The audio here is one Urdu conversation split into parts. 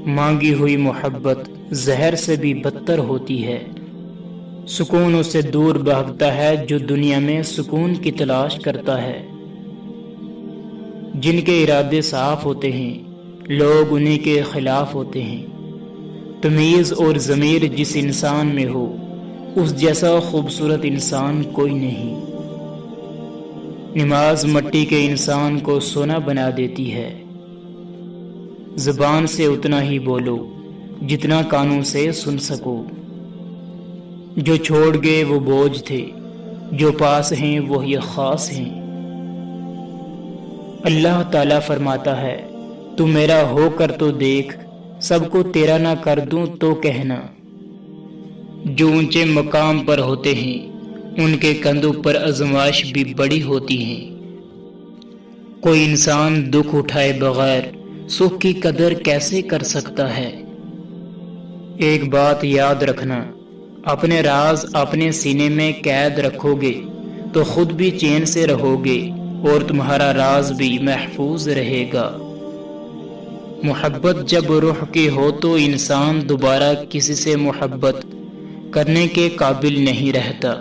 مانگی ہوئی محبت زہر سے بھی بدتر ہوتی ہے۔ سکون اس سے دور بھاگتا ہے جو دنیا میں سکون کی تلاش کرتا ہے۔ جن کے ارادے صاف ہوتے ہیں لوگ انہی کے خلاف ہوتے ہیں۔ تمیز اور ضمیر جس انسان میں ہو اس جیسا خوبصورت انسان کوئی نہیں۔ نماز مٹی کے انسان کو سونا بنا دیتی ہے۔ زبان سے اتنا ہی بولو جتنا کانوں سے سن سکو۔ جو چھوڑ گئے وہ بوجھ تھے، جو پاس ہیں وہی خاص ہیں۔ اللہ تعالیٰ فرماتا ہے تو میرا ہو کر تو دیکھ، سب کو تیرا نہ کر دوں تو کہنا۔ جو اونچے مقام پر ہوتے ہیں ان کے کندھوں پر آزمائش بھی بڑی ہوتی ہیں۔ کوئی انسان دکھ اٹھائے بغیر سکھ کی قدر کیسے کر سکتا ہے؟ ایک بات یاد رکھنا، اپنے راز اپنے سینے میں قید رکھو گے تو خود بھی چین سے رہو گے اور تمہارا راز بھی محفوظ رہے گا۔ محبت جب روح کی ہو تو انسان دوبارہ کسی سے محبت کرنے کے قابل نہیں رہتا۔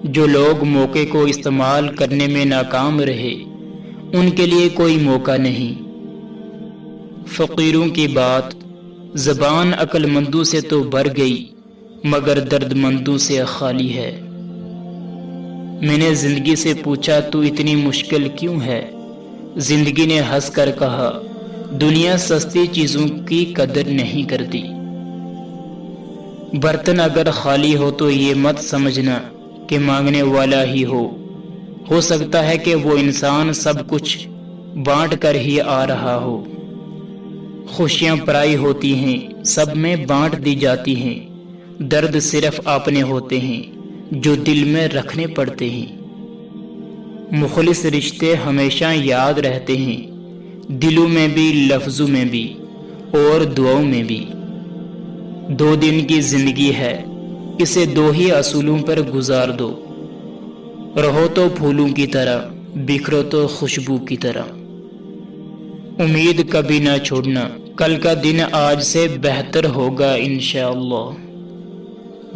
جو لوگ موقع کو استعمال کرنے میں ناکام رہے ان کے لیے کوئی موقع نہیں۔ فقیروں کی بات زبان عقل مندوں سے تو بھر گئی مگر درد مندوں سے خالی ہے۔ میں نے زندگی سے پوچھا تو اتنی مشکل کیوں ہے؟ زندگی نے ہنس کر کہا دنیا سستی چیزوں کی قدر نہیں کرتی۔ برتن اگر خالی ہو تو یہ مت سمجھنا کہ مانگنے والا ہی ہو سکتا ہے کہ وہ انسان سب کچھ بانٹ کر ہی آ رہا ہو۔ خوشیاں پرائی ہوتی ہیں، سب میں بانٹ دی جاتی ہیں، درد صرف اپنے ہوتے ہیں جو دل میں رکھنے پڑتے ہیں۔ مخلص رشتے ہمیشہ یاد رہتے ہیں، دلوں میں بھی، لفظوں میں بھی اور دعاؤں میں بھی۔ 2 دن کی زندگی ہے، اسے 2 ہی اصولوں پر گزار دو، رہو تو پھولوں کی طرح، بکھرو تو خوشبو کی طرح۔ امید کبھی نہ چھوڑنا، کل کا دن آج سے بہتر ہوگا انشاءاللہ۔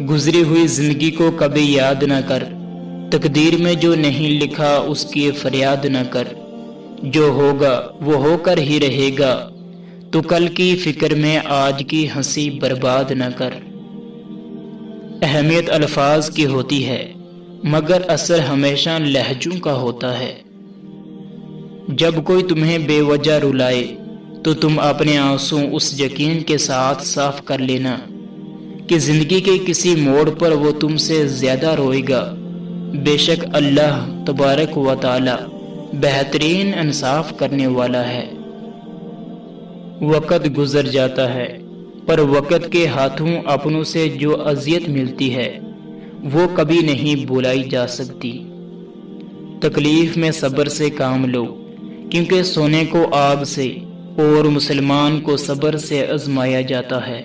گزری ہوئی زندگی کو کبھی یاد نہ کر، تقدیر میں جو نہیں لکھا اس کی فریاد نہ کر۔ جو ہوگا وہ ہو کر ہی رہے گا، تو کل کی فکر میں آج کی ہنسی برباد نہ کر۔ اہمیت الفاظ کی ہوتی ہے مگر اثر ہمیشہ لہجوں کا ہوتا ہے۔ جب کوئی تمہیں بے وجہ رلائے تو تم اپنے آنسوں اس یقین کے ساتھ صاف کر لینا کہ زندگی کے کسی موڑ پر وہ تم سے زیادہ روئے گا۔ بے شک اللہ تبارک و تعالی بہترین انصاف کرنے والا ہے۔ وقت گزر جاتا ہے پر وقت کے ہاتھوں اپنوں سے جو اذیت ملتی ہے وہ کبھی نہیں بھلائی جا سکتی۔ تکلیف میں صبر سے کام لو کیونکہ سونے کو آگ سے اور مسلمان کو صبر سے آزمایا جاتا ہے۔